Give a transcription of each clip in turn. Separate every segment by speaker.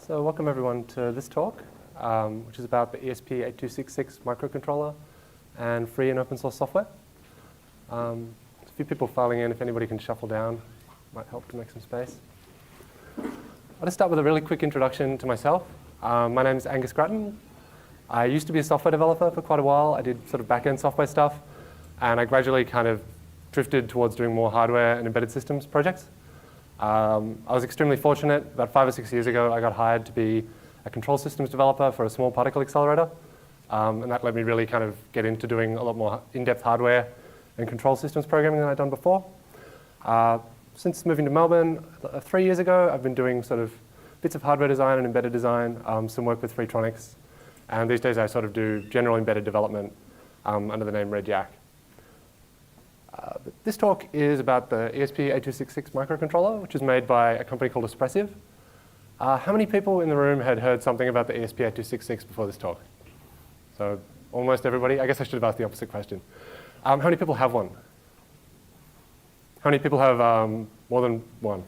Speaker 1: So welcome everyone to this talk, which is about the ESP8266 microcontroller and free and open source software. There's a few people filing in. If anybody can shuffle down, might help to make some space. I'll just start with a really quick introduction to myself. My name is Angus Grattan. I used to be a software developer for quite a while. I did sort of back-end software stuff, and I gradually kind of drifted towards doing more hardware and embedded systems projects. I was extremely fortunate. About 5 or 6 years ago, I got hired to be a control systems developer for a small particle accelerator. And that let me really kind of get into doing a lot more in-depth hardware and control systems programming than I'd done before. Since moving to Melbourne 3 years ago, I've been doing sort of bits of hardware design and embedded design, some work with Freetronics. And these days, I sort of do general embedded development under the name Red Yak. This talk is about the ESP8266 microcontroller, which is made by a company called Espressif. How many people in the room had heard something about the ESP8266 before this talk? So almost everybody. I guess I should have asked the opposite question. How many people have one? How many people have more than one?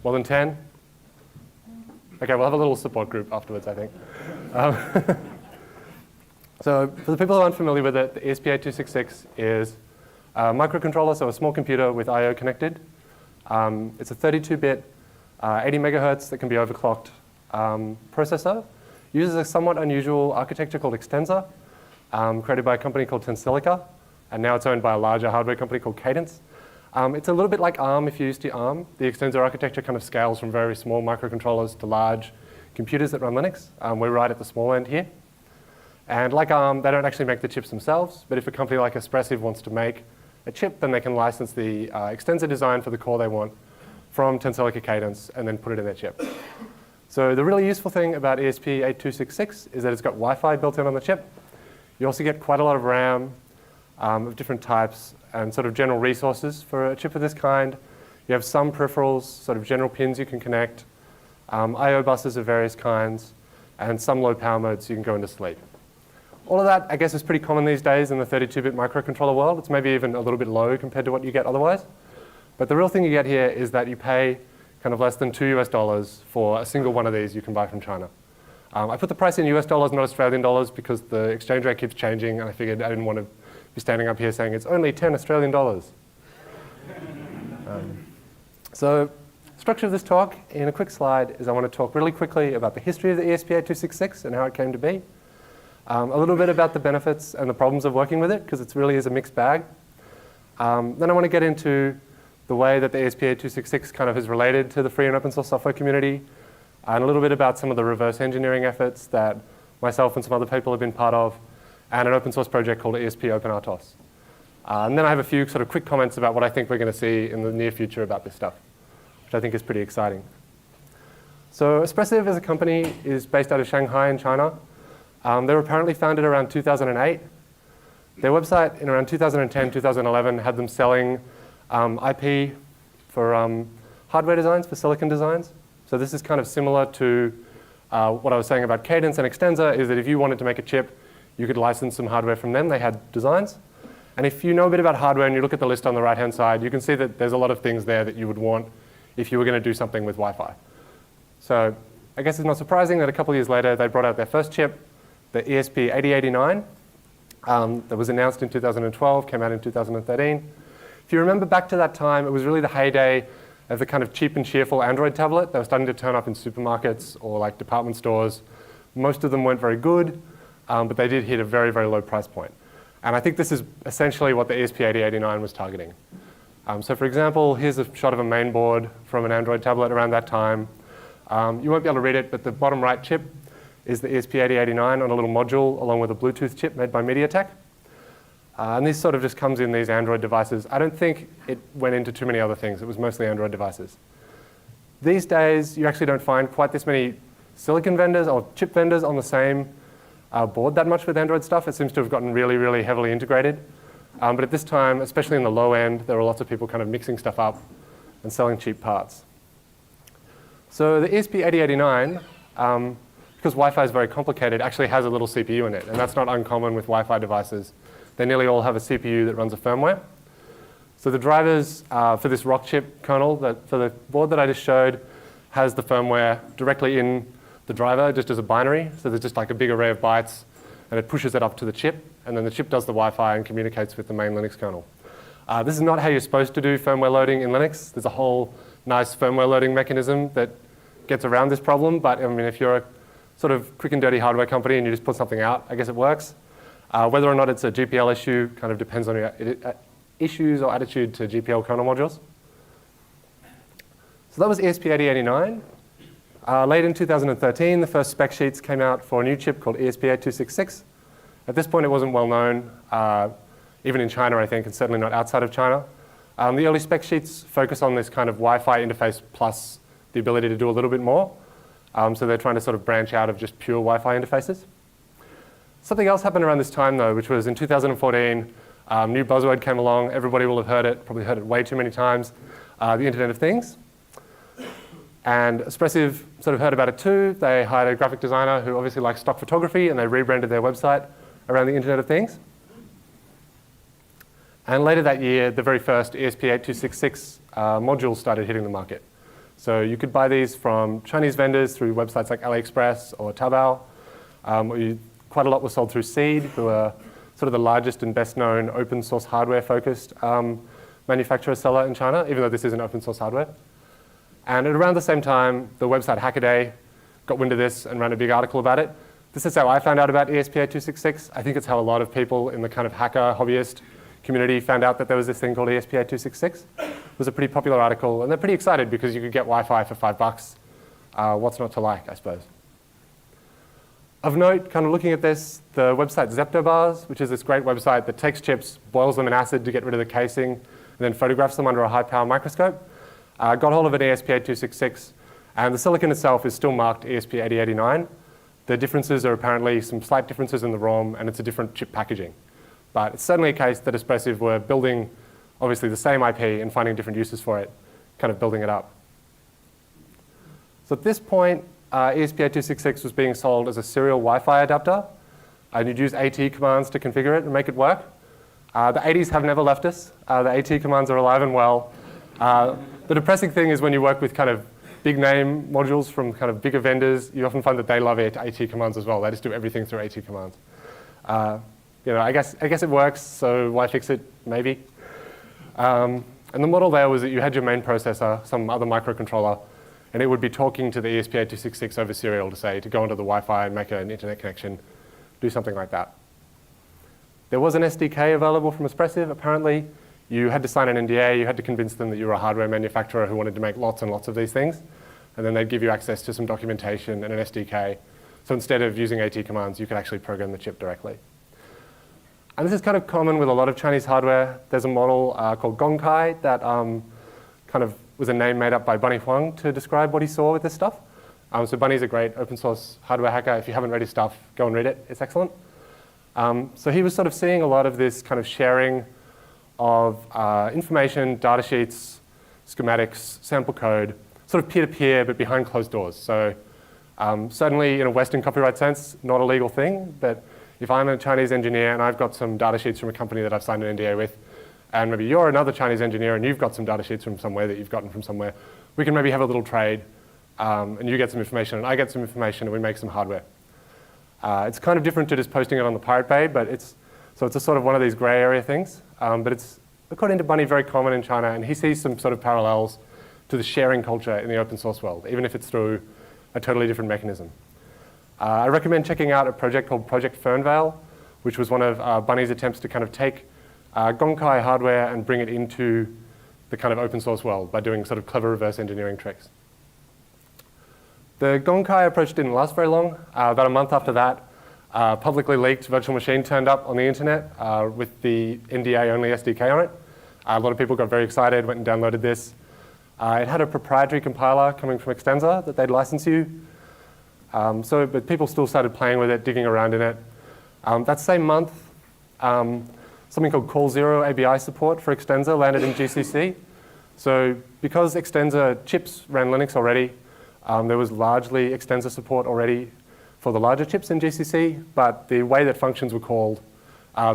Speaker 1: More than 10? OK, we'll have a little support group afterwards, I think. So for the people who aren't familiar with it, the ESP8266 is a microcontroller, so a small computer with I/O connected. It's a 32-bit, 80 megahertz that can be overclocked processor. Uses a somewhat unusual architecture called Xtensa, created by a company called Tensilica, and now it's owned by a larger hardware company called Cadence. It's a little bit like ARM if you're used to ARM. The Xtensa architecture kind of scales from very small microcontrollers to large computers that run Linux. We're right at the small end here. And like ARM, they don't actually make the chips themselves, but if a company like Espressif wants to make a chip, then they can license the Xtensa design for the core they want from Tensilica Cadence and then put it in their chip. So the really useful thing about ESP8266 is that it's got Wi-Fi built in on the chip. You also get quite a lot of RAM of different types and sort of general resources for a chip of this kind. You have some peripherals, sort of general pins you can connect, I/O buses of various kinds, and some low power modes so you can go into sleep. All of that, I guess, is pretty common these days in the 32-bit microcontroller world. It's maybe even a little bit low compared to what you get otherwise. But the real thing you get here is that you pay kind of less than $2 for a single one of these you can buy from China. I put the price in US dollars, not Australian dollars, because the exchange rate keeps changing, and I figured I didn't want to be standing up here saying it's only 10 Australian dollars. So the structure of this talk, in a quick slide, is I want to talk really quickly about the history of the ESP8266 and how it came to be. A little bit about the benefits and the problems of working with it, because it really is a mixed bag. Then I want to get into the way that the ESP8266 kind of is related to the free and open source software community, and a little bit about some of the reverse engineering efforts that myself and some other people have been part of, and an open source project called ESP OpenRTOS. And then I have a few sort of quick comments about what I think we're going to see in the near future about this stuff, which I think is pretty exciting. So Espressif as a company is based out of Shanghai in China. They were apparently founded around 2008. Their website in around 2010, 2011 had them selling IP for hardware designs, for silicon designs. So this is kind of similar to what I was saying about Cadence and Xtensa, is that if you wanted to make a chip, you could license some hardware from them. They had designs. And if you know a bit about hardware and you look at the list on the right-hand side, you can see that there's a lot of things there that you would want if you were going to do something with Wi-Fi. So I guess it's not surprising that a couple of years later, they brought out their first chip, the ESP8089, that was announced in 2012, came out in 2013. If you remember back to that time, it was really the heyday of the kind of cheap and cheerful Android tablet that was starting to turn up in supermarkets or like department stores. Most of them weren't very good, but they did hit a very, very low price point. And I think this is essentially what the ESP8089 was targeting. So for example, here's a shot of a main board from an Android tablet around that time. You won't be able to read it, but the bottom right chip is the ESP8089 on a little module along with a Bluetooth chip made by MediaTek. And this sort of just comes in these Android devices. I don't think it went into too many other things. It was mostly Android devices. These days, you actually don't find quite this many silicon vendors or chip vendors on the same board that much with Android stuff. It seems to have gotten really, really heavily integrated. But at this time, especially in the low end, there were lots of people kind of mixing stuff up and selling cheap parts. So the ESP8089, because Wi-Fi is very complicated, actually has a little CPU in it. And that's not uncommon with Wi-Fi devices. They nearly all have a CPU that runs a firmware. So the drivers for this Rockchip kernel, for the board that I just showed, has the firmware directly in the driver, just as a binary. So there's just like a big array of bytes, and it pushes it up to the chip, and then the chip does the Wi-Fi and communicates with the main Linux kernel. This is not how you're supposed to do firmware loading in Linux. There's a whole nice firmware loading mechanism that gets around this problem, but I mean, if you're a sort of quick and dirty hardware company and you just put something out, I guess it works. Whether or not it's a GPL issue kind of depends on your issues or attitude to GPL kernel modules. So that was ESP8089. Late in 2013, the first spec sheets came out for a new chip called ESP8266. At this point, it wasn't well known, even in China, I think, and certainly not outside of China. The early spec sheets focus on this kind of Wi-Fi interface plus the ability to do a little bit more. So they're trying to sort of branch out of just pure Wi-Fi interfaces. Something else happened around this time, though, which was in 2014, new buzzword came along. Everybody will have heard it, probably heard it way too many times, the Internet of Things. And Espressif sort of heard about it too. They hired a graphic designer who obviously likes stock photography, and they rebranded their website around the Internet of Things. And later that year, the very first ESP8266 modules started hitting the market. So you could buy these from Chinese vendors through websites like AliExpress or Taobao. Quite a lot was sold through Seed, who are sort of the largest and best known open source hardware focused manufacturer seller in China, even though this isn't open source hardware. And at around the same time, the website Hackaday got wind of this and ran a big article about it. This is how I found out about ESP8266. I think it's how a lot of people in the kind of hacker hobbyist community found out that there was this thing called ESP8266. It was a pretty popular article, and they're pretty excited because you could get Wi-Fi for $5. What's not to like, I suppose. Of note, kind of looking at this, the website Zeptobars, which is this great website that takes chips, boils them in acid to get rid of the casing, and then photographs them under a high-power microscope, got hold of an ESP8266, and the silicon itself is still marked ESP8089. The differences are apparently some slight differences in the ROM, and it's a different chip packaging. But it's certainly a case that Espressif were building, obviously, the same IP and finding different uses for it, kind of building it up. So at this point, ESP8266 was being sold as a serial Wi-Fi adapter, and you'd use AT commands to configure it and make it work. The 80s have never left us. The AT commands are alive and well. The depressing thing is when you work with kind of big name modules from kind of bigger vendors, you often find that they love AT commands as well. They just do everything through AT commands. I guess it works, so why fix it? Maybe. And the model there was that you had your main processor, some other microcontroller, and it would be talking to the ESP8266 over serial to say to go onto the Wi-Fi and make an internet connection, do something like that. There was an SDK available from Espressif. Apparently, you had to sign an NDA. You had to convince them that you were a hardware manufacturer who wanted to make lots and lots of these things, and then they'd give you access to some documentation and an SDK. So instead of using AT commands, you could actually program the chip directly. And this is kind of common with a lot of Chinese hardware. There's a model called Gongkai that kind of was a name made up by Bunny Huang to describe what he saw with this stuff. So Bunny's a great open source hardware hacker. If you haven't read his stuff, go and read it. It's excellent. So he was sort of seeing a lot of this kind of sharing of information, data sheets, schematics, sample code, sort of peer-to-peer, but behind closed doors. So certainly in a Western copyright sense, not a legal thing, but if I'm a Chinese engineer and I've got some data sheets from a company that I've signed an NDA with, and maybe you're another Chinese engineer and you've got some data sheets from somewhere that you've gotten from somewhere, we can maybe have a little trade, and you get some information and I get some information and we make some hardware. It's kind of different to just posting it on the Pirate Bay, but it's a sort of one of these gray area things. But it's, according to Bunny, very common in China, and he sees some sort of parallels to the sharing culture in the open source world, even if it's through a totally different mechanism. I recommend checking out a project called Project Fernvale, which was one of Bunny's attempts to kind of take Gongkai hardware and bring it into the kind of open source world by doing sort of clever reverse engineering tricks. The Gongkai approach didn't last very long. About a month after that, publicly leaked virtual machine turned up on the internet with the NDA-only SDK on it. A lot of people got very excited, went and downloaded this. It had a proprietary compiler coming from Extensa that they'd license you. But people still started playing with it, digging around in it. That same month, something called CallZero ABI support for Extensa landed in GCC. So because Extensa chips ran Linux already, there was largely Extensa support already for the larger chips in GCC, but the way that functions were called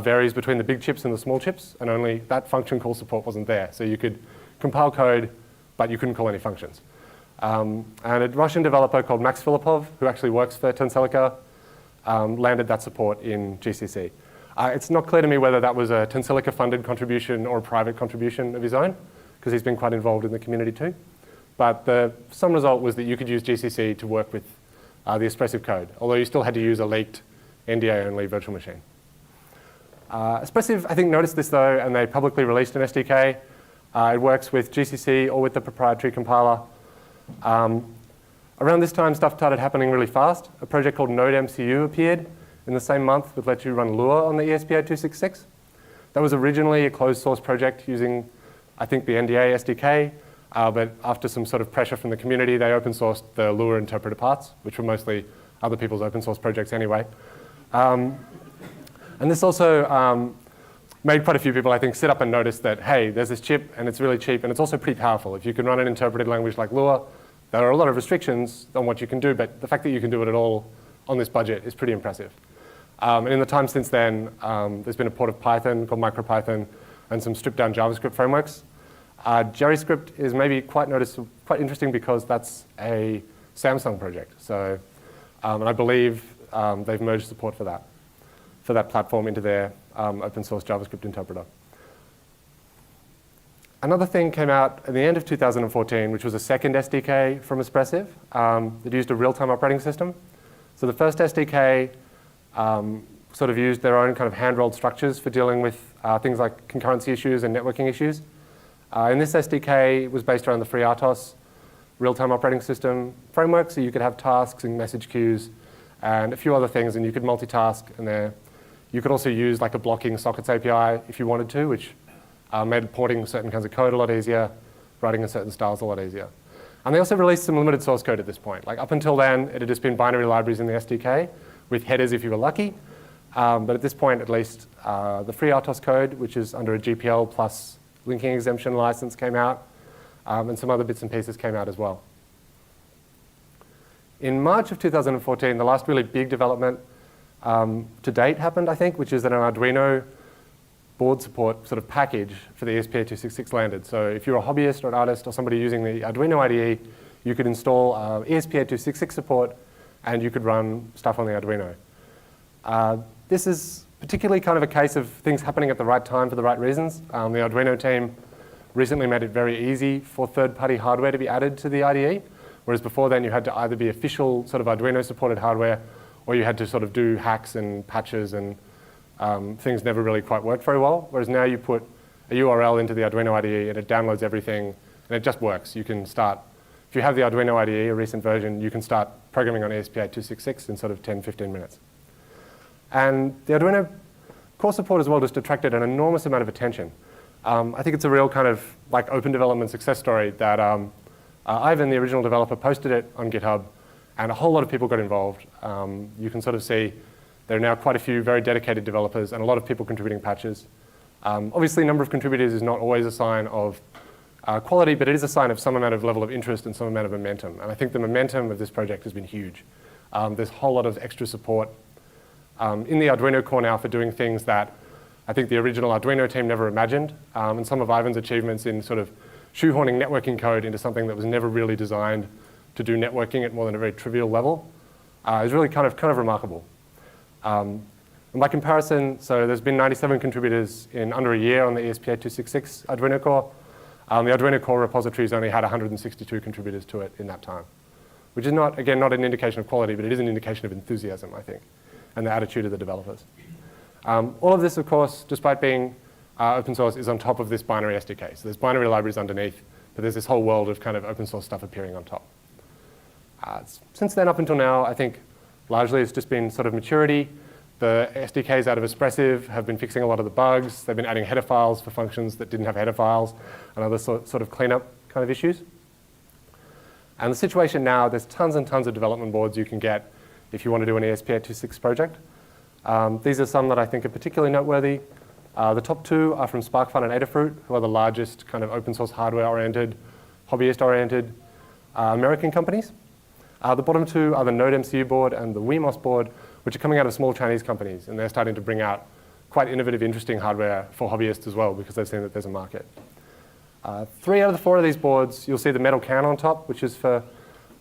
Speaker 1: varies between the big chips and the small chips, and only that function call support wasn't there. So you could compile code, but you couldn't call any functions. And a Russian developer called Max Filipov, who actually works for Tensilica, landed that support in GCC. It's not clear to me whether that was a Tensilica-funded contribution or a private contribution of his own, because he's been quite involved in the community too. But the sum result was that you could use GCC to work with the Espressif code, although you still had to use a leaked NDA-only virtual machine. Espressif, I think, noticed this though, and they publicly released an SDK. It works with GCC or with the proprietary compiler. Around this time, stuff started happening really fast. A project called NodeMCU appeared in the same month that let you run Lua on the ESP8266. That was originally a closed source project using, I think, the NDA SDK, but after some sort of pressure from the community, they open sourced the Lua interpreter parts, which were mostly other people's open source projects anyway. And this also made quite a few people, I think, sit up and notice that, hey, there's this chip and it's really cheap and it's also pretty powerful. If you can run an interpreted language like Lua, there are a lot of restrictions on what you can do, but the fact that you can do it at all on this budget is pretty impressive. And in the time since then, there's been a port of Python called MicroPython and some stripped down JavaScript frameworks. JerryScript is maybe quite interesting because that's a Samsung project. So, and I believe they've merged support for that platform into their open source JavaScript interpreter. Another thing came out at the end of 2014, which was a second SDK from Espressif that used a real-time operating system. So the first SDK sort of used their own kind of hand-rolled structures for dealing with things like concurrency issues and networking issues. And this SDK was based around the FreeRTOS real-time operating system framework, so you could have tasks and message queues and a few other things, and you could multitask. And you could also use like a blocking sockets API if you wanted to, which made porting certain kinds of code a lot easier, writing in certain styles a lot easier. And they also released some limited source code at this point. Like up until then, it had just been binary libraries in the SDK with headers if you were lucky. But at this point, at least, the FreeRTOS code, which is under a GPL plus linking exemption license, came out, and some other bits and pieces came out as well. In March of 2014, the last really big development to date happened, I think, which is that an Arduino board support sort of package for the ESP8266 landed. So if you're a hobbyist or an artist or somebody using the Arduino IDE, you could install ESP8266 support and you could run stuff on the Arduino. This is particularly kind of a case of things happening at the right time for the right reasons. The Arduino team recently made it very easy for third-party hardware to be added to the IDE, whereas before then you had to either be official sort of Arduino-supported hardware or you had to sort of do hacks and patches and things never really quite worked very well, whereas now you put a URL into the Arduino IDE and it downloads everything and it just works. You can start, if you have the Arduino IDE, a recent version, you can start programming on ESP8266 in sort of 10, 15 minutes. And the Arduino core support as well just attracted an enormous amount of attention. I think it's a real kind of like open development success story that Ivan, the original developer, posted it on GitHub and a whole lot of people got involved. You can sort of see there are now quite a few very dedicated developers and a lot of people contributing patches. Obviously, number of contributors is not always a sign of quality, but it is a sign of some amount of level of interest and some amount of momentum. And I think the momentum of this project has been huge. There's a whole lot of extra support in the Arduino core now for doing things that I think the original Arduino team never imagined. And some of Ivan's achievements in sort of shoehorning networking code into something that was never really designed to do networking at more than a very trivial level is really kind of remarkable. And by comparison, so there's been 97 contributors in under a year on the ESP8266 Arduino core. The Arduino core repository's only had 162 contributors to it in that time, which is not, again, not an indication of quality, but it is an indication of enthusiasm, I think, and the attitude of the developers. All of this, of course, despite being open source, is on top of this binary SDK. So there's binary libraries underneath, but there's this whole world of kind of open source stuff appearing on top. Since then, up until now, I think largely it's just been sort of maturity. The SDKs out of Espressif have been fixing a lot of the bugs. They've been adding header files for functions that didn't have header files and other sort of cleanup kind of issues. And the situation now, there's tons and tons of development boards you can get if you want to do an ESP8266 project. These are some that I think are particularly noteworthy. The top two are from SparkFun and Adafruit, who are the largest kind of open source hardware-oriented, hobbyist-oriented American companies. The bottom two are the NodeMCU board and the Wemos board, which are coming out of small Chinese companies, and they're starting to bring out quite innovative, interesting hardware for hobbyists as well, because they've seen that there's a market. 3 out of the 4 of these boards, you'll see the metal can on top, which is for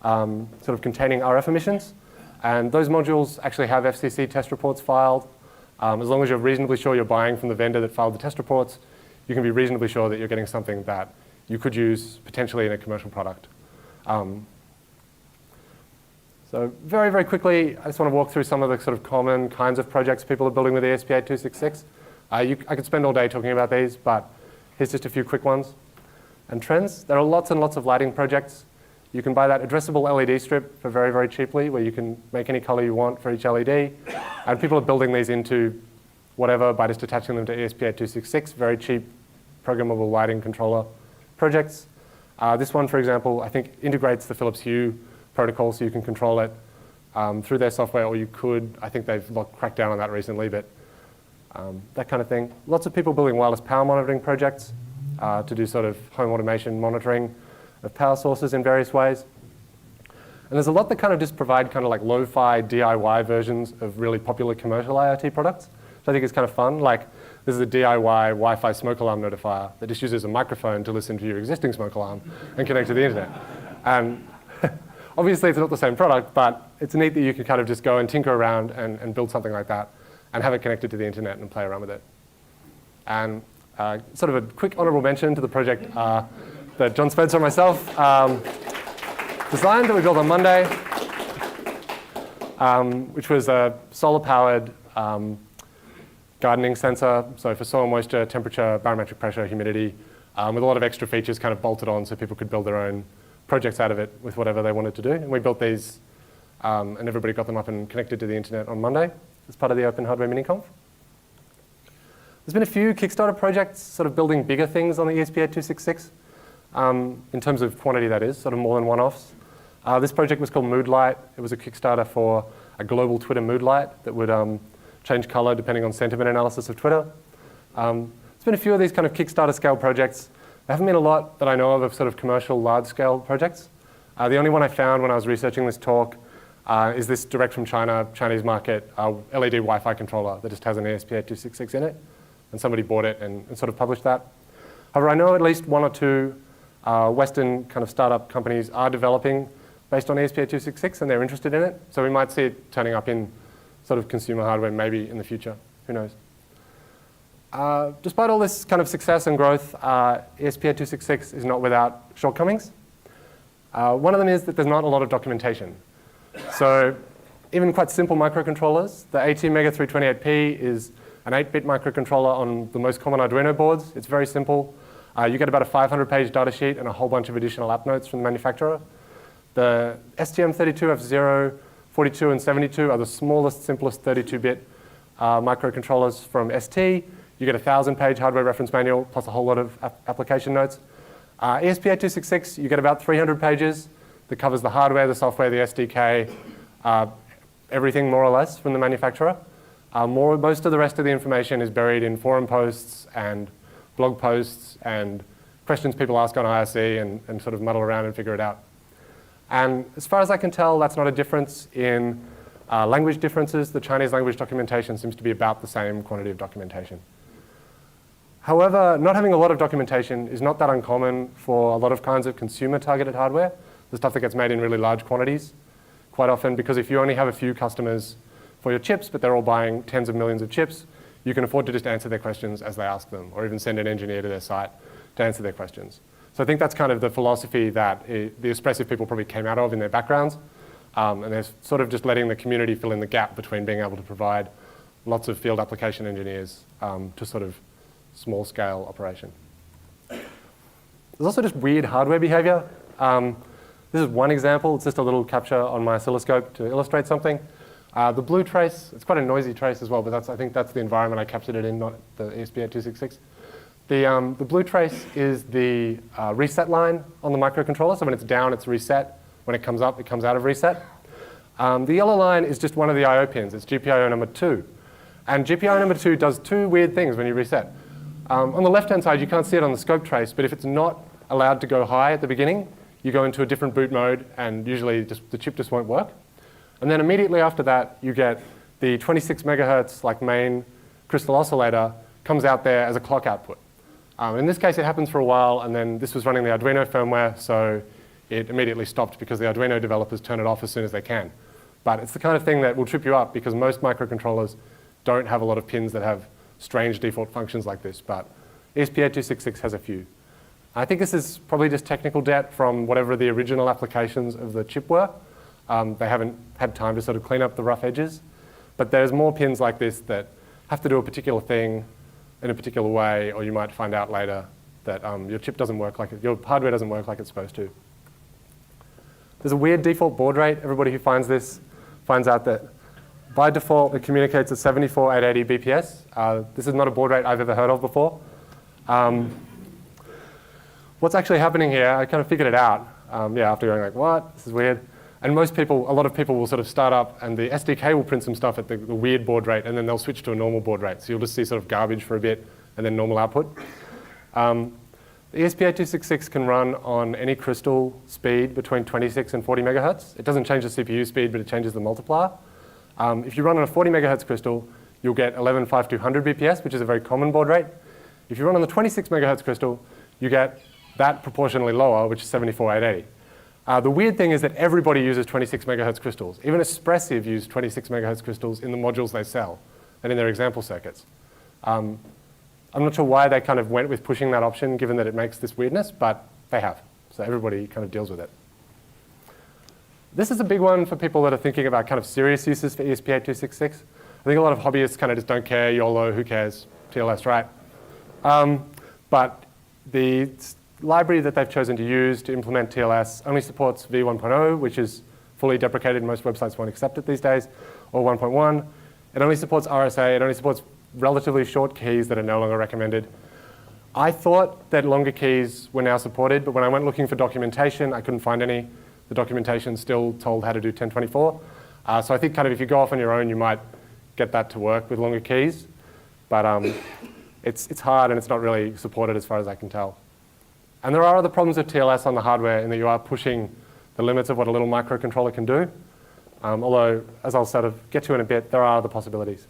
Speaker 1: sort of containing RF emissions. And those modules actually have FCC test reports filed. As long as you're reasonably sure you're buying from the vendor that filed the test reports, you can be reasonably sure that you're getting something that you could use potentially in a commercial product. So very, very quickly, I just want to walk through some of the sort of common kinds of projects people are building with ESP8266. I could spend all day talking about these, but here's just a few quick ones. And trends, there are lots and lots of lighting projects. You can buy that addressable LED strip for very, very cheaply, where you can make any color you want for each LED. And people are building these into whatever by just attaching them to ESP8266, very cheap programmable lighting controller projects. This one, for example, I think integrates the Philips Hue protocol, so you can control it through their software, or you could. I think they've cracked down on that recently, but that kind of thing. Lots of people building wireless power monitoring projects to do sort of home automation monitoring of power sources in various ways. And there's a lot that kind of just provide kind of like lo-fi DIY versions of really popular commercial IoT products, which I think is kind of fun. Like this is a DIY Wi-Fi smoke alarm notifier that just uses a microphone to listen to your existing smoke alarm and connect to the internet. And obviously it's not the same product, but it's neat that you can kind of just go and tinker around and build something like that and have it connected to the internet and play around with it. And sort of a quick honorable mention to the project that John Spencer and myself designed that we built on Monday, which was a solar-powered gardening sensor, so for soil moisture, temperature, barometric pressure, humidity, with a lot of extra features kind of bolted on so people could build their own projects out of it with whatever they wanted to do. And we built these, and everybody got them up and connected to the internet on Monday as part of the Open Hardware Miniconf. There's been a few Kickstarter projects sort of building bigger things on the ESP8266, in terms of quantity, that is, sort of more than one-offs. This project was called Moodlight. It was a Kickstarter for a global Twitter mood light that would change color depending on sentiment analysis of Twitter. There's been a few of these kind of Kickstarter scale projects. There haven't been a lot that I know of sort of commercial large-scale projects. The only one I found when I was researching this talk is this direct from China, Chinese market, LED Wi-Fi controller that just has an ESP8266 in it. And somebody bought it and sort of published that. However, I know at least 1 or 2 Western kind of startup companies are developing based on ESP8266 and they're interested in it. So we might see it turning up in sort of consumer hardware maybe in the future. Who knows? Despite all this kind of success and growth, ESP8266 is not without shortcomings. One of them is that there's not a lot of documentation. So even quite simple microcontrollers, the ATmega328P is an 8-bit microcontroller on the most common Arduino boards. It's very simple. You get about a 500-page data sheet and a whole bunch of additional app notes from the manufacturer. The STM32F0, 42, and 72 are the smallest, simplest 32-bit microcontrollers from ST. You get a 1,000-page hardware reference manual plus a whole lot of application notes. ESP8266, you get about 300 pages that covers the hardware, the software, the SDK, everything more or less from the manufacturer. Most of the rest of the information is buried in forum posts and blog posts and questions people ask on IRC and sort of muddle around and figure it out. And as far as I can tell, that's not a difference in language differences. The Chinese language documentation seems to be about the same quantity of documentation. However, not having a lot of documentation is not that uncommon for a lot of kinds of consumer-targeted hardware, the stuff that gets made in really large quantities, quite often, because if you only have a few customers for your chips, but they're all buying tens of millions of chips, you can afford to just answer their questions as they ask them, or even send an engineer to their site to answer their questions. So I think that's kind of the philosophy that the Espressif people probably came out of in their backgrounds, and they're sort of just letting the community fill in the gap between being able to provide lots of field application engineers to sort of small-scale operation. There's also just weird hardware behavior. This is one example. It's just a little capture on my oscilloscope to illustrate something. The blue trace, it's quite a noisy trace as well, but I think that's the environment I captured it in, not the ESP8266. The blue trace is the reset line on the microcontroller. So when it's down, it's reset. When it comes up, it comes out of reset. The yellow line is just one of the I/O pins. It's GPIO number 2. And GPIO number 2 does 2 weird things when you reset. On the left-hand side, you can't see it on the scope trace, but if it's not allowed to go high at the beginning, you go into a different boot mode, and usually the chip just won't work. And then immediately after that, you get the 26 megahertz like main crystal oscillator comes out there as a clock output. In this case, it happens for a while, and then this was running the Arduino firmware, so it immediately stopped because the Arduino developers turn it off as soon as they can. But it's the kind of thing that will trip you up because most microcontrollers don't have a lot of pins that have strange default functions like this, but ESP8266 has a few. I think this is probably just technical debt from whatever the original applications of the chip were. They haven't had time to sort of clean up the rough edges. But there's more pins like this that have to do a particular thing in a particular way, or you might find out later that your chip doesn't work like it, your hardware doesn't work like it's supposed to. There's a weird default baud rate. Everybody who finds this finds out that by default it communicates at 74,880 BPS. This is not a baud rate I've ever heard of before. What's actually happening here, I kind of figured it out after going like, what? This is weird. And most people, a lot of people will sort of start up and the SDK will print some stuff at the weird baud rate and then they'll switch to a normal baud rate. So you'll just see sort of garbage for a bit and then normal output. The ESP8266 can run on any crystal speed between 26 and 40 megahertz. It doesn't change the CPU speed, but it changes the multiplier. If you run on a 40 megahertz crystal, you'll get 11,5200 BPS, which is a very common baud rate. If you run on the 26 megahertz crystal, you get that proportionally lower, which is 74,880. The weird thing is that everybody uses 26 megahertz crystals. Even Espressif use 26 megahertz crystals in the modules they sell and in their example circuits. I'm not sure why they kind of went with pushing that option, given that it makes this weirdness, but they have. So everybody kind of deals with it. This is a big one for people that are thinking about kind of serious uses for ESP8266. I think a lot of hobbyists kind of just don't care, YOLO, who cares, TLS, right? But the library that they've chosen to use to implement TLS only supports v1.0, which is fully deprecated. Most websites won't accept it these days, or 1.1. It only supports RSA. It only supports relatively short keys that are no longer recommended. I thought that longer keys were now supported, but when I went looking for documentation, I couldn't find any. The documentation still told how to do 1024. So I think kind of if you go off on your own, you might get that to work with longer keys. But it's hard and it's not really supported as far as I can tell. And there are other problems with TLS on the hardware in that you are pushing the limits of what a little microcontroller can do. Although, as I'll sort of get to in a bit, there are other possibilities.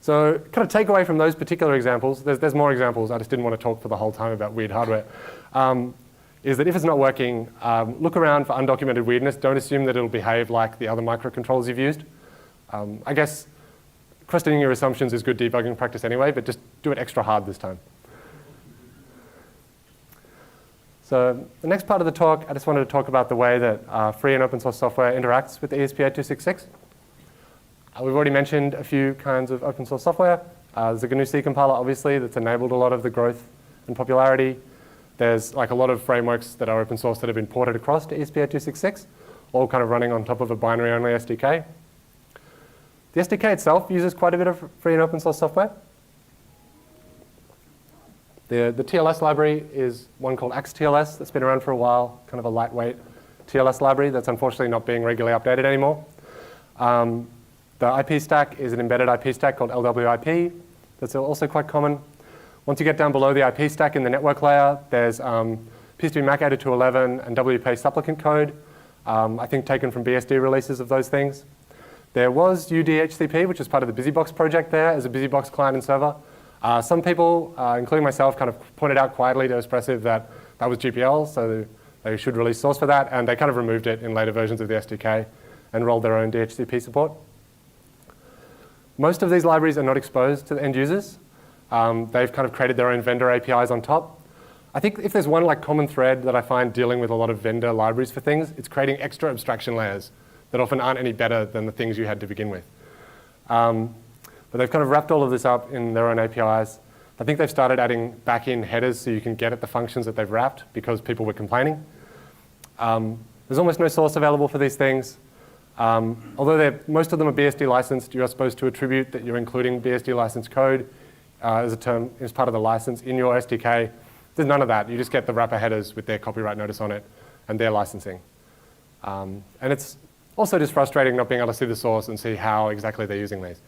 Speaker 1: So kind of take away from those particular examples, there's more examples, I just didn't want to talk for the whole time about weird hardware, is that if it's not working, look around for undocumented weirdness. Don't assume that it'll behave like the other microcontrollers you've used. I guess questioning your assumptions is good debugging practice anyway, but just do it extra hard this time. So the next part of the talk, I just wanted to talk about the way that free and open source software interacts with the ESP8266. We've already mentioned a few kinds of open source software. There's a GNU C compiler, obviously, that's enabled a lot of the growth and popularity. There's like a lot of frameworks that are open source that have been ported across to ESP8266, all kind of running on top of a binary-only SDK. The SDK itself uses quite a bit of free and open source software. The TLS library is one called AxeTLS that's been around for a while, kind of a lightweight TLS library that's unfortunately not being regularly updated anymore. The IP stack is an embedded IP stack called LWIP that's also quite common. Once you get down below the IP stack in the network layer, there's PSP-Mac 8211 and WPA supplicant code, I think taken from BSD releases of those things. There was UDHCP, which is part of the BusyBox project there as a BusyBox client and server. Some people, including myself, kind of pointed out quietly to Espressif that that was GPL, so they should release source for that, and they kind of removed it in later versions of the SDK and rolled their own DHCP support. Most of these libraries are not exposed to the end users. They've kind of created their own vendor APIs on top. I think if there's one like common thread that I find dealing with a lot of vendor libraries for things, it's creating extra abstraction layers that often aren't any better than the things you had to begin with. But they've kind of wrapped all of this up in their own APIs. I think they've started adding back-in headers so you can get at the functions that they've wrapped because people were complaining. There's almost no source available for these things. Although most of them are BSD licensed, you are supposed to attribute that you're including BSD licensed code as a term, as part of the license in your SDK. There's none of that. You just get the wrapper headers with their copyright notice on it and their licensing. And it's also just frustrating not being able to see the source and see how exactly they're using these.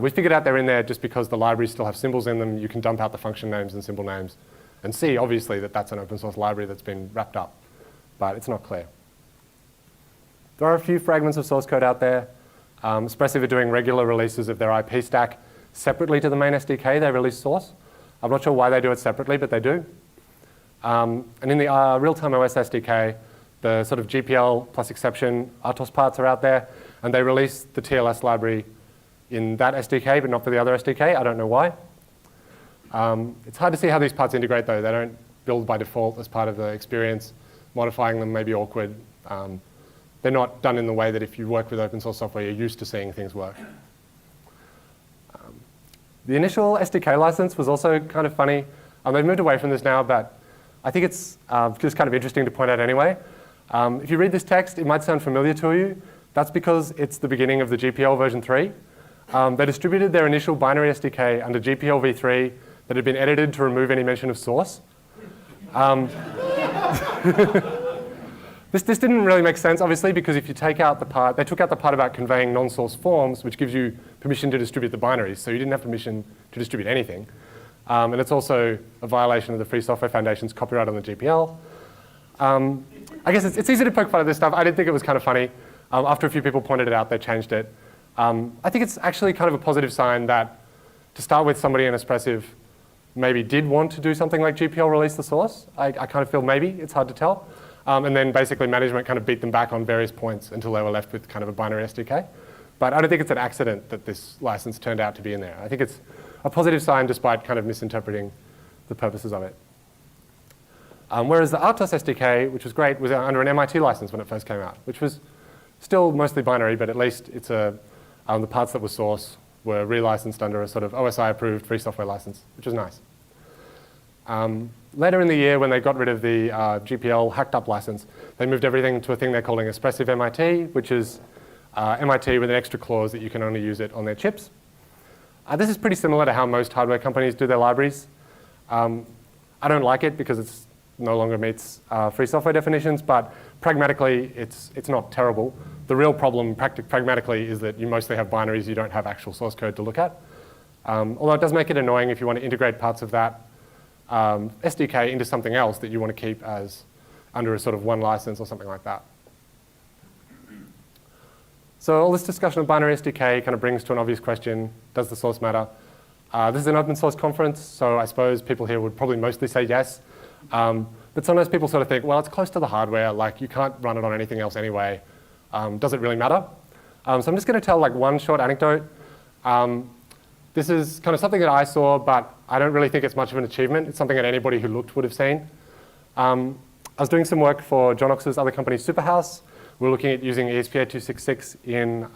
Speaker 1: We figured out they're in there just because the libraries still have symbols in them. You can dump out the function names and symbol names and see, obviously, that that's an open source library that's been wrapped up. But it's not clear. There are a few fragments of source code out there. Espressif are doing regular releases of their IP stack separately to the main SDK. They release source. I'm not sure why they do it separately, but they do. And in the real-time OS SDK, the sort of GPL plus exception RTOS parts are out there, and they release the TLS library in that SDK, but not for the other SDK. I don't know why. It's hard to see how these parts integrate, though. They don't build by default as part of the experience. Modifying them may be awkward. They're not done in the way that if you work with open source software, you're used to seeing things work. The initial SDK license was also kind of funny. They've moved away from this now, but I think it's just kind of interesting to point out anyway. If you read this text, it might sound familiar to you. That's because it's the beginning of the GPL version 3. They distributed their initial binary SDK under GPL v3 that had been edited to remove any mention of source. This didn't really make sense, obviously, because if you take out the part, they took out the part about conveying non-source forms, which gives you permission to distribute the binaries. So you didn't have permission to distribute anything. And it's also a violation of the Free Software Foundation's copyright on the GPL. I guess it's easy to poke fun at this stuff. I did think it was kind of funny. After a few people pointed it out, they changed it. I think it's actually kind of a positive sign that, to start with, somebody in Espressive maybe did want to do something like GPL release the source. I kind of feel maybe, it's hard to tell. And then basically management kind of beat them back on various points until they were left with kind of a binary SDK. But I don't think it's an accident that this license turned out to be in there. I think it's a positive sign despite kind of misinterpreting the purposes of it. Whereas the RTOS SDK, which was great, was under an MIT license when it first came out, which was still mostly binary, but at least it's the parts that were source were relicensed under a sort of OSI-approved free software license, which was nice. Later in the year, when they got rid of the GPL hacked-up license, they moved everything to a thing they're calling Espressive MIT, which is MIT with an extra clause that you can only use it on their chips. This is pretty similar to how most hardware companies do their libraries. I don't like it because it's no longer meets free software definitions, but pragmatically, it's not terrible. The real problem pragmatically is that you mostly have binaries, you don't have actual source code to look at. Although it does make it annoying if you want to integrate parts of that SDK into something else that you want to keep as under a sort of one license or something like that. So all this discussion of binary SDK kind of brings to an obvious question: does the source matter? This is an open source conference, so I suppose people here would probably mostly say yes. But sometimes people sort of think, well, it's close to the hardware, like you can't run it on anything else anyway. Does it really matter? So I'm just going to tell like one short anecdote. This is kind of something that I saw, but I don't really think it's much of an achievement. It's something that anybody who looked would have seen. I was doing some work for John Ox's other company, Superhouse. We were looking at using ESP8266 in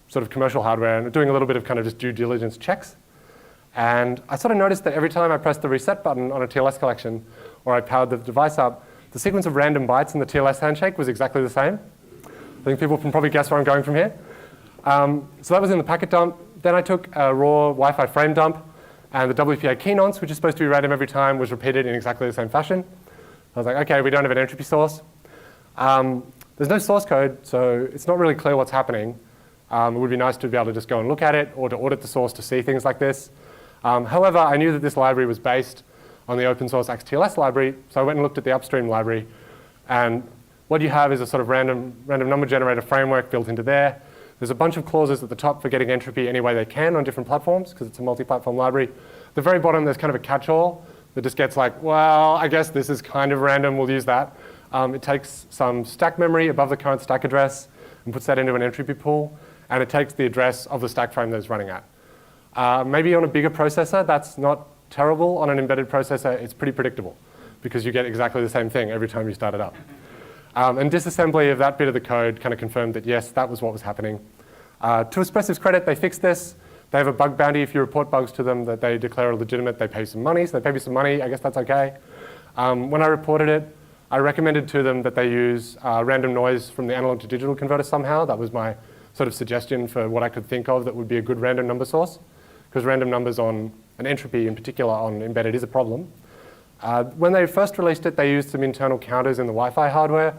Speaker 1: sort of commercial hardware and doing a little bit of kind of just due diligence checks. And I sort of noticed that every time I pressed the reset button on a TLS collection or I powered the device up, the sequence of random bytes in the TLS handshake was exactly the same. I think people can probably guess where I'm going from here. So that was in the packet dump. Then I took a raw Wi-Fi frame dump, and the WPA key nonce, which is supposed to be random every time, was repeated in exactly the same fashion. I was like, okay, we don't have an entropy source. There's no source code, so it's not really clear what's happening. It would be nice to be able to just go and look at it or to audit the source to see things like this. However, I knew that this library was based on the open source AXTLS library, so I went and looked at the upstream library. And what you have is a sort of random number generator framework built into there. There's a bunch of clauses at the top for getting entropy any way they can on different platforms, because it's a multi-platform library. At the very bottom, there's kind of a catch-all that just gets like, well, I guess this is kind of random, we'll use that. It takes some stack memory above the current stack address and puts that into an entropy pool, and it takes the address of the stack frame that it's running at. Maybe on a bigger processor, that's not terrible. On an embedded processor, it's pretty predictable, because you get exactly the same thing every time you start it up. And disassembly of that bit of the code kind of confirmed that, yes, that was what was happening. To Espressive's credit, they fixed this. They have a bug bounty if you report bugs to them that they declare legitimate. They pay some money, so they pay me some money. I guess that's okay. When I reported it, I recommended to them that they use random noise from the analog to digital converter somehow. That was my sort of suggestion for what I could think of that would be a good random number source, because random numbers on an entropy in particular on embedded is a problem. When they first released it, they used some internal counters in the Wi-Fi hardware,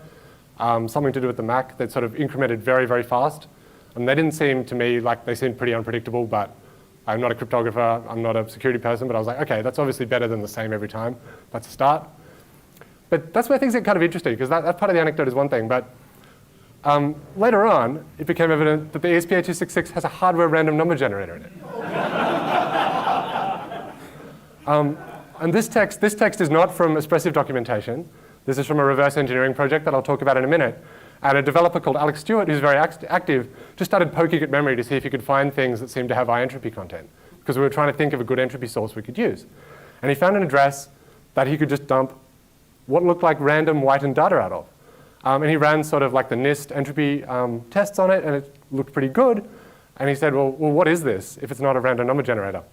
Speaker 1: something to do with the Mac that sort of incremented very, very fast. And they didn't seem to me like they seemed pretty unpredictable, but I'm not a cryptographer, I'm not a security person, but I was like, okay, that's obviously better than the same every time. That's a start. But that's where things get kind of interesting, because that part of the anecdote is one thing, but later on, it became evident that the ESP8266 has a hardware random number generator in it. And this text is not from Espressif documentation. This is from a reverse engineering project that I'll talk about in a minute. And a developer called Alex Stewart, who's very active, just started poking at memory to see if he could find things that seemed to have high entropy content, because we were trying to think of a good entropy source we could use. And he found an address that he could just dump what looked like random whitened data out of. And he ran sort of like the NIST entropy tests on it, and it looked pretty good. And he said, well, what is this if it's not a random number generator?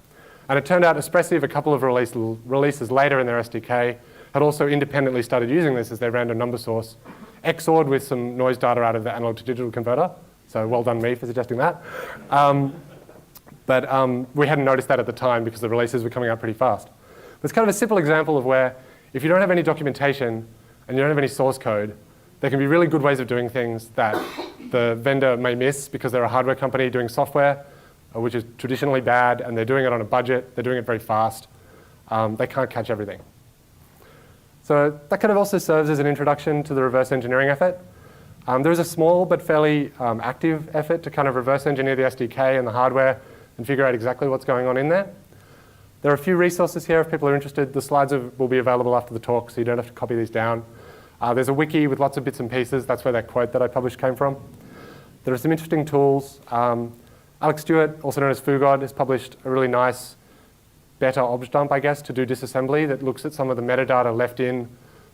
Speaker 1: And it turned out Espressif, a couple of releases later in their SDK, had also independently started using this as their random number source, XORed with some noise data out of the analog to digital converter. So well done me for suggesting that. But we hadn't noticed that at the time because the releases were coming out pretty fast. It's kind of a simple example of where if you don't have any documentation and you don't have any source code, there can be really good ways of doing things that the vendor may miss because they're a hardware company doing software, which is traditionally bad, and they're doing it on a budget, they're doing it very fast. They can't catch everything. So that kind of also serves as an introduction to the reverse engineering effort. There is a small but fairly active effort to kind of reverse engineer the SDK and the hardware and figure out exactly what's going on in there. There are a few resources here if people are interested. The slides will be available after the talk, so you don't have to copy these down. There's a wiki with lots of bits and pieces. That's where that quote that I published came from. There are some interesting tools. Alex Stewart, also known as Fugod, has published a really nice, better objdump, I guess, to do disassembly that looks at some of the metadata left in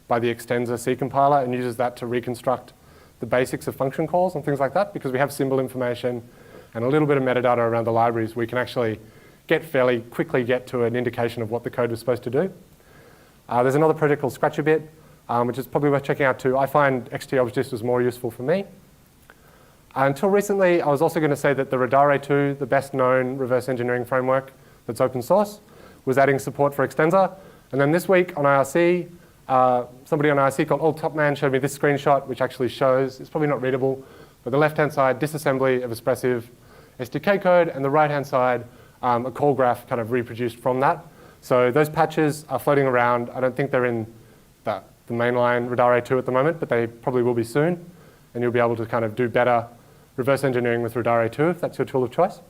Speaker 1: by the Extensa C compiler and uses that to reconstruct the basics of function calls and things like that. Because we have symbol information and a little bit of metadata around the libraries, we can actually fairly quickly get to an indication of what the code was supposed to do. There's another project called Scratch-A-Bit, which is probably worth checking out too. I find XTObjdist was more useful for me. Until recently, I was also going to say that the Radare 2, the best known reverse engineering framework that's open source, was adding support for Extensa. And then this week on IRC, somebody on IRC called Old Topman showed me this screenshot, which actually shows, it's probably not readable, but the left-hand side, disassembly of Espressif SDK code, and the right-hand side, a call graph kind of reproduced from that. So those patches are floating around. I don't think they're in the mainline Radare 2 at the moment, but they probably will be soon. And you'll be able to kind of do better reverse engineering with Radare 2 if that's your tool of choice.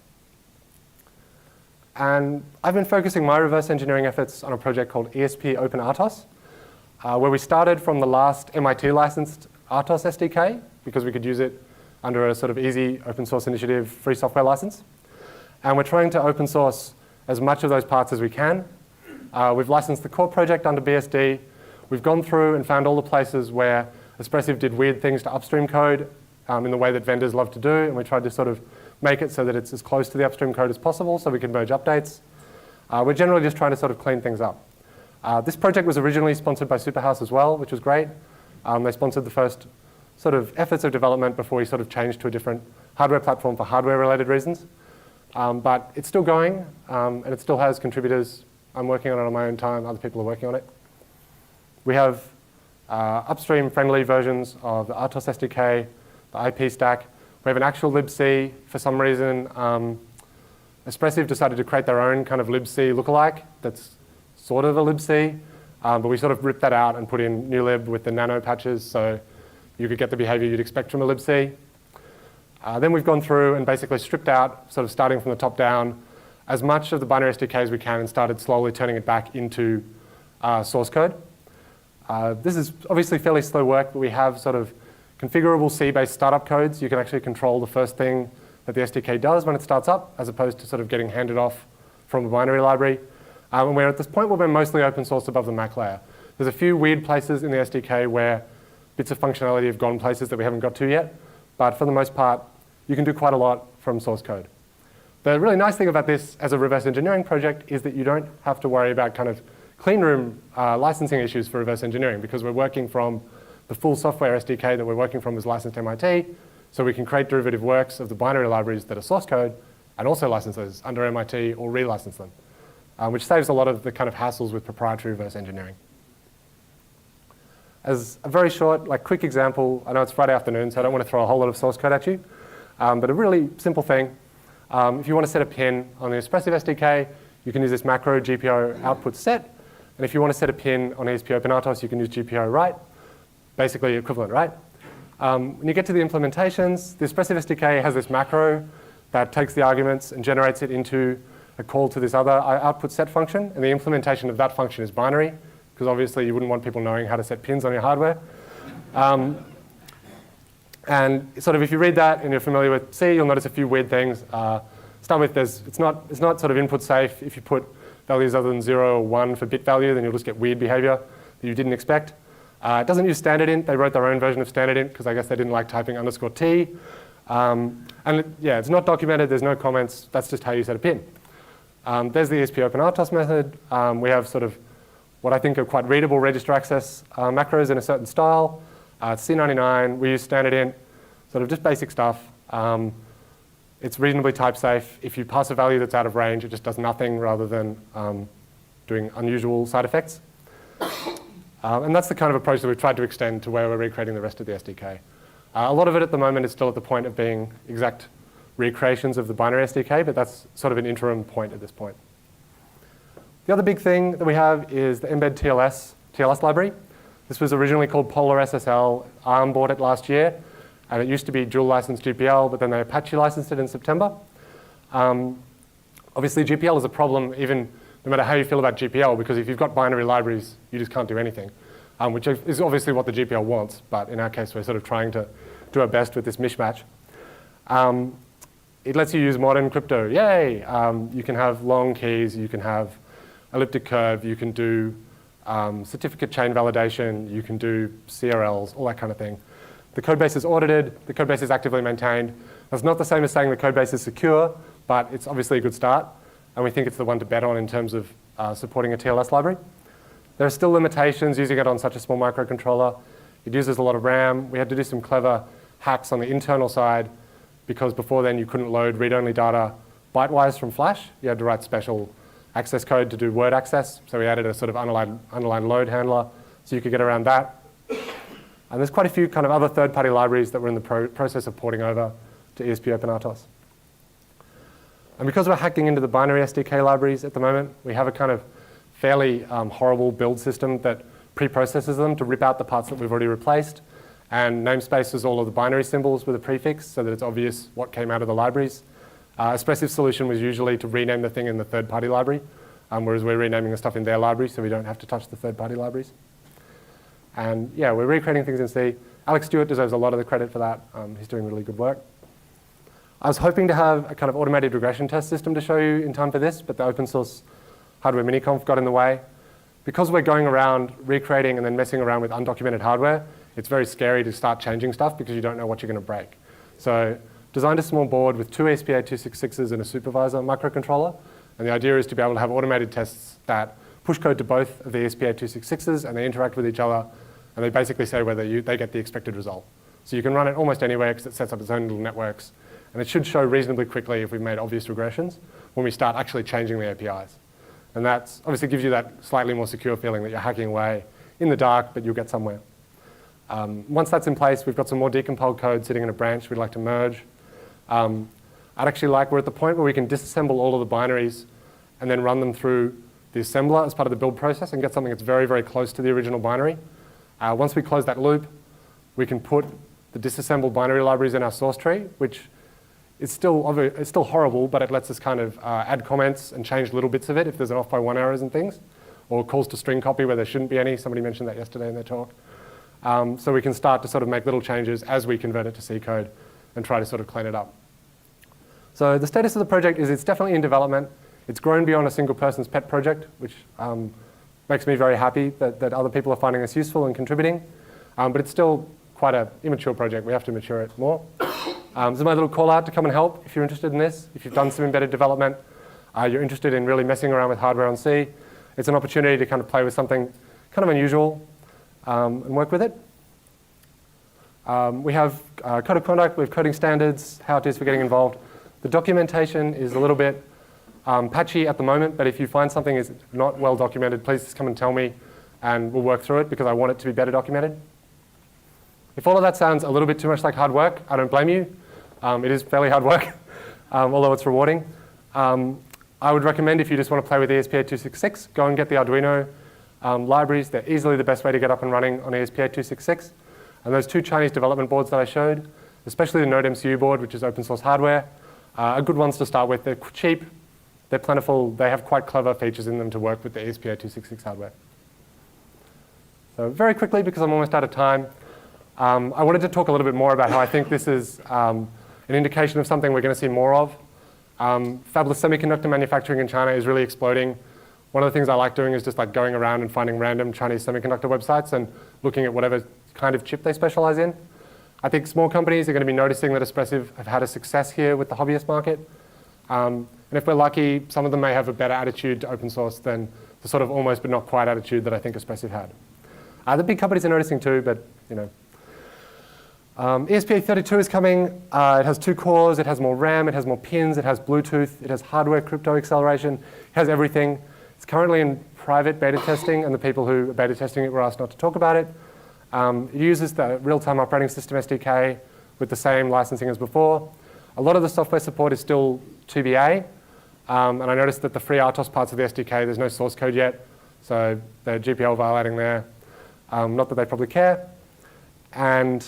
Speaker 1: And I've been focusing my reverse engineering efforts on a project called ESP OpenRTOS, where we started from the last MIT licensed RTOS SDK because we could use it under a sort of easy open source initiative free software license. And we're trying to open source as much of those parts as we can. We've licensed the core project under BSD. We've gone through and found all the places where Espressif did weird things to upstream code in the way that vendors love to do, and we tried to sort of make it so that it's as close to the upstream code as possible so we can merge updates. We're generally just trying to sort of clean things up. This project was originally sponsored by Superhouse as well, which was great. They sponsored the first sort of efforts of development before we sort of changed to a different hardware platform for hardware-related reasons. But it's still going, and it still has contributors. I'm working on it on my own time. Other people are working on it. We have upstream-friendly versions of the RTOS SDK, the IP stack. We have an actual libc. For some reason, Espressif decided to create their own kind of libc lookalike that's sort of a libc, but we sort of ripped that out and put in newlib with the nano patches so you could get the behavior you'd expect from a libc. Then we've gone through and basically stripped out, sort of starting from the top down, as much of the binary SDK as we can and started slowly turning it back into source code. This is obviously fairly slow work, but we have sort of configurable C-based startup codes. You can actually control the first thing that the SDK does when it starts up, as opposed to sort of getting handed off from the binary library. And we're at this point where we're mostly open source above the Mac layer. There's a few weird places in the SDK where bits of functionality have gone places that we haven't got to yet. But for the most part, you can do quite a lot from source code. The really nice thing about this as a reverse engineering project is that you don't have to worry about kind of clean room licensing issues for reverse engineering, because we're working from the full software SDK that we're working from is licensed MIT, so we can create derivative works of the binary libraries that are source code and also license those under MIT or relicense them, which saves a lot of the kind of hassles with proprietary reverse engineering. As a very short, quick example, I know it's Friday afternoon, so I don't want to throw a whole lot of source code at you, but a really simple thing. If you want to set a pin on the Espressif SDK, you can use this macro GPO output set. And if you want to set a pin on ESP OpenRTOS, you can use GPO write, basically equivalent, right? When you get to the implementations, the Espressif SDK has this macro that takes the arguments and generates it into a call to this other output set function, and the implementation of that function is binary, because obviously you wouldn't want people knowing how to set pins on your hardware. And sort of if you read that and you're familiar with C, you'll notice a few weird things. Start with it's not sort of input safe. If you put values other than 0 or 1 for bit value, then you'll just get weird behavior that you didn't expect. It doesn't use standard int. They wrote their own version of standard int because I guess they didn't like typing _t. It's not documented. There's no comments. That's just how you set a pin. There's the ESP_OpenRTOS method. We have sort of what I think are quite readable register access macros in a certain style. It's C99. We use standard int, sort of just basic stuff. It's reasonably type safe. If you pass a value that's out of range, it just does nothing rather than doing unusual side effects. And that's the kind of approach that we've tried to extend to where we're recreating the rest of the SDK. A lot of it at the moment is still at the point of being exact recreations of the binary SDK, but that's sort of an interim point at this point. The other big thing that we have is the embed TLS library. This was originally called Polar SSL. ARM bought it last year, and it used to be dual licensed GPL, but then they Apache licensed it in September. Obviously, GPL is a problem even no matter how you feel about GPL, because if you've got binary libraries, you just can't do anything, which is obviously what the GPL wants, but in our case, we're sort of trying to do our best with this mishmash. It lets you use modern crypto. Yay! You can have long keys, you can have elliptic curve, you can do certificate chain validation, you can do CRLs, all that kind of thing. The code base is audited, the code base is actively maintained. That's not the same as saying the code base is secure, but it's obviously a good start, and we think it's the one to bet on in terms of supporting a TLS library. There are still limitations using it on such a small microcontroller. It uses a lot of RAM. We had to do some clever hacks on the internal side, because before then you couldn't load read-only data byte-wise from Flash. You had to write special access code to do word access. So we added a sort of underlined load handler so you could get around that. And there's quite a few kind of other third-party libraries that we're in the process of porting over to ESP_OpenRTOS. And because we're hacking into the binary SDK libraries at the moment, we have a kind of fairly horrible build system that pre-processes them to rip out the parts that we've already replaced, and namespaces all of the binary symbols with a prefix so that it's obvious what came out of the libraries. Espressive's solution was usually to rename the thing in the third-party library, whereas we're renaming the stuff in their library so we don't have to touch the third-party libraries. And yeah, we're recreating things in C. Alex Stewart deserves a lot of the credit for that. He's doing really good work. I was hoping to have a kind of automated regression test system to show you in time for this, but the open source hardware miniconf got in the way. Because we're going around recreating and then messing around with undocumented hardware, it's very scary to start changing stuff because you don't know what you're going to break. So designed a small board with 2 ESP8266s and a supervisor microcontroller, and the idea is to be able to have automated tests that push code to both of the ESP8266s, and they interact with each other, and they basically say whether they get the expected result. So you can run it almost anywhere because it sets up its own little networks, and it should show reasonably quickly if we've made obvious regressions when we start actually changing the APIs. And that obviously gives you that slightly more secure feeling that you're hacking away in the dark, but you'll get somewhere. Once that's in place, we've got some more decompiled code sitting in a branch we'd like to merge. We're at the point where we can disassemble all of the binaries and then run them through the assembler as part of the build process and get something that's very, very close to the original binary. Once we close that loop, we can put the disassembled binary libraries in our source tree, which it's still horrible, but it lets us kind of add comments and change little bits of it if there's an off by 1 errors and things, or calls to string copy where there shouldn't be any. Somebody mentioned that yesterday in their talk. So we can start to sort of make little changes as we convert it to C code and try to sort of clean it up. So the status of the project is it's definitely in development. It's grown beyond a single person's pet project, which makes me very happy that other people are finding this useful and contributing. But it's still quite an immature project. We have to mature it more. This is my little call out to come and help if you're interested in this. If you've done some embedded development, you're interested in really messing around with hardware on C, it's an opportunity to kind of play with something kind of unusual and work with it. We have code of conduct, we have coding standards, how-tos for getting involved. The documentation is a little bit patchy at the moment, but if you find something is not well documented, please just come and tell me and we'll work through it because I want it to be better documented. If all of that sounds a little bit too much like hard work, I don't blame you. It is fairly hard work, although it's rewarding. I would recommend if you just want to play with ESP8266, go and get the Arduino libraries. They're easily the best way to get up and running on ESP8266. And those 2 Chinese development boards that I showed, especially the Node MCU board, which is open source hardware, are good ones to start with. They're cheap, They're plentiful. They have quite clever features in them to work with the ESP8266 hardware. So very quickly, because I'm almost out of time, I wanted to talk a little bit more about how I think this is an indication of something we're going to see more of. Fabless semiconductor manufacturing in China is really exploding. One of the things I like doing is just like going around and finding random Chinese semiconductor websites and looking at whatever kind of chip they specialize in. I think small companies are going to be noticing that Espressif have had a success here with the hobbyist market. And if we're lucky, some of them may have a better attitude to open source than the sort of almost but not quite attitude that I think Espressif had. The big companies are noticing too, but you know. ESP82 is coming. It has 2 cores, it has more RAM, it has more pins, it has Bluetooth, it has hardware crypto acceleration, it has everything. It's currently in private beta testing, and the people who are beta testing it were asked not to talk about it. It uses the real-time operating system SDK with the same licensing as before. A lot of the software support is still TBA, and I noticed that the free RTOS parts of the SDK, there's no source code yet, so they're GPL violating there. Not that they probably care. And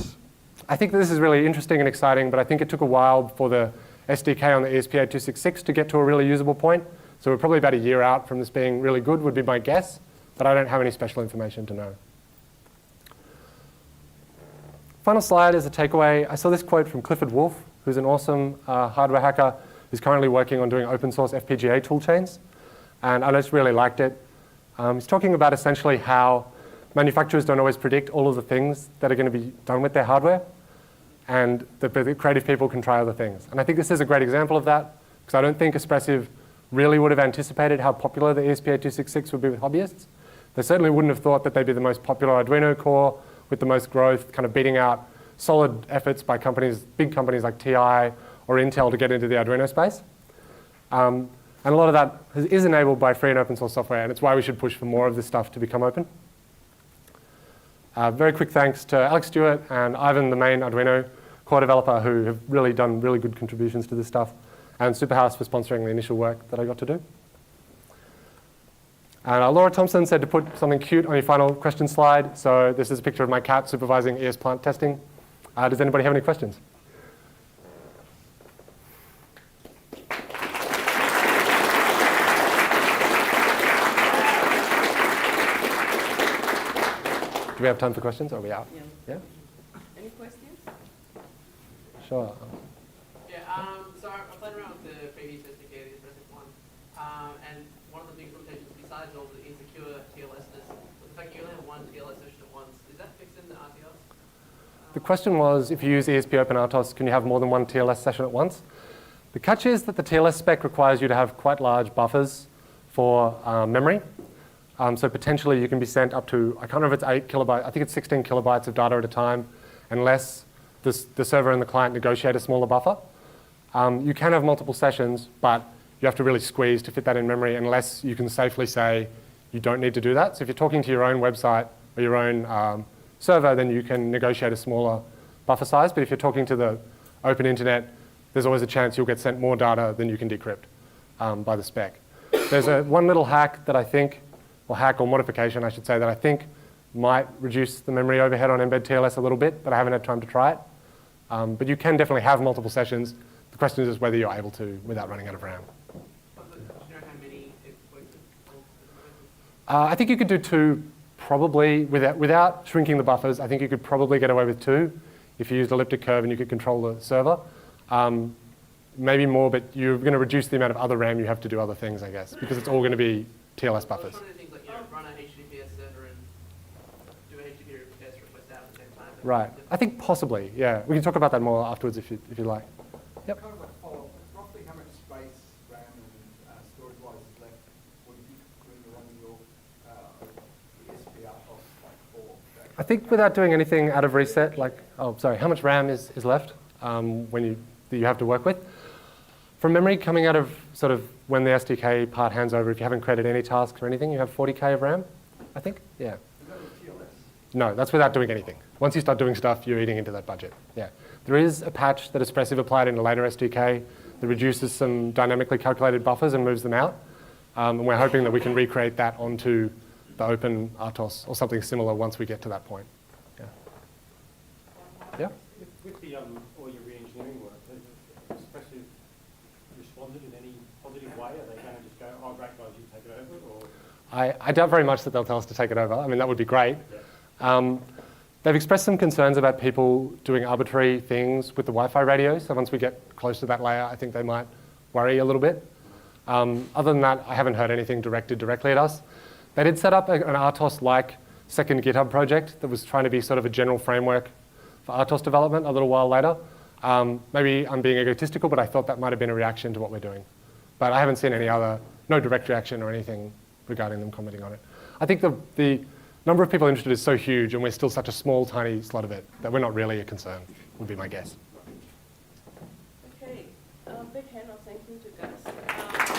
Speaker 1: I think that this is really interesting and exciting, but I think it took a while for the SDK on the ESP8266 to get to a really usable point. So we're probably about a year out from this being really good, would be my guess, but I don't have any special information to know. Final slide is a takeaway. I saw this quote from Clifford Wolf, who's an awesome hardware hacker who's currently working on doing open source FPGA toolchains, and I just really liked it. He's talking about essentially how manufacturers don't always predict all of the things that are going to be done with their hardware, and the creative people can try other things. And I think this is a great example of that, because I don't think Espressif really would have anticipated how popular the ESP8266 would be with hobbyists. They certainly wouldn't have thought that they'd be the most popular Arduino core with the most growth, kind of beating out solid efforts by companies, big companies like TI or Intel to get into the Arduino space. And a lot of that is enabled by free and open source software, and it's why we should push for more of this stuff to become open. Very quick thanks to Alex Stewart and Ivan, the main Arduino core developer, who have really done really good contributions to this stuff, and Superhouse for sponsoring the initial work that I got to do. And Laura Thompson said to put something cute on your final question slide. So this is a picture of my cat supervising ES plant testing. Does anybody have any questions? Do we have time for questions, or are we out? Yeah?
Speaker 2: Any questions?
Speaker 1: Sure.
Speaker 2: Yeah, so I played around with the previous SDK, the Espressif one, and one of the big limitations, besides all the insecure TLSness, was the fact you only have one TLS session at once. Is that fixed in the RTOS?
Speaker 1: The question was, if you use ESP Open RTOS, can you have more than one TLS session at once? The catch is that the TLS spec requires you to have quite large buffers for memory. So potentially you can be sent up to, I can't remember if it's 8 kilobytes, I think it's 16 kilobytes of data at a time, unless the server and the client negotiate a smaller buffer. You can have multiple sessions, but you have to really squeeze to fit that in memory unless you can safely say you don't need to do that. So if you're talking to your own website or your own server, then you can negotiate a smaller buffer size. But if you're talking to the open internet, there's always a chance you'll get sent more data than you can decrypt by the spec. There's one little hack that I think, or hack or modification I should say, that I think might reduce the memory overhead on Mbed TLS a little bit, but I haven't had time to try it. But you can definitely have multiple sessions. The question is just whether you're able to without running out of RAM.
Speaker 2: Do you know how many it works with?
Speaker 1: I think you could do 2 probably without shrinking the buffers. I think you could probably get away with 2 if you used elliptic curve and you could control the server. Maybe more, but you're going to reduce the amount of other RAM you have to do other things, I guess, because it's all going to be TLS buffers.
Speaker 2: Run a HTTPS server and do a HTTPS request out at the same time.
Speaker 1: Right. I think possibly, yeah. We can talk about that more afterwards if you like. Yep.
Speaker 3: Kind of like follow-up, roughly how much space, RAM and storage-wise is left when you're running your ESP RTOS like 4?
Speaker 1: I think without doing anything out of reset, like, how much RAM is left that you have to work with? From memory, coming out of sort of when the SDK part hands over, if you haven't created any tasks or anything, you have 40K of RAM, I think? Yeah.
Speaker 3: Is that with TLS?
Speaker 1: No, that's without doing anything. Once you start doing stuff, you're eating into that budget. Yeah. There is a patch that Espressif applied in a later SDK that reduces some dynamically calculated buffers and moves them out. And we're hoping that we can recreate that onto the open RTOS or something similar once we get to that point. Yeah. Yeah?
Speaker 4: With the all your re-engineering work, has Espressif responded in any positive way? Are they going to just go, oh, great guys, you take it over? Or?
Speaker 1: I doubt very much that they'll tell us to take it over. I mean, that would be great.
Speaker 4: Yeah.
Speaker 1: They've expressed some concerns about people doing arbitrary things with the Wi-Fi radios. So once we get close to that layer, I think they might worry a little bit. Other than that, I haven't heard anything directed directly at us. They did set up an RTOS-like second GitHub project that was trying to be sort of a general framework for RTOS development a little while later. Maybe I'm being egotistical, but I thought that might have been a reaction to what we're doing. But I haven't seen no direct reaction or anything regarding them commenting on it. I think the number of people interested is so huge, and we're still such a small, tiny slot of it, that we're not really a concern, would be my guess.
Speaker 5: Okay, big hand of thank you to Gus.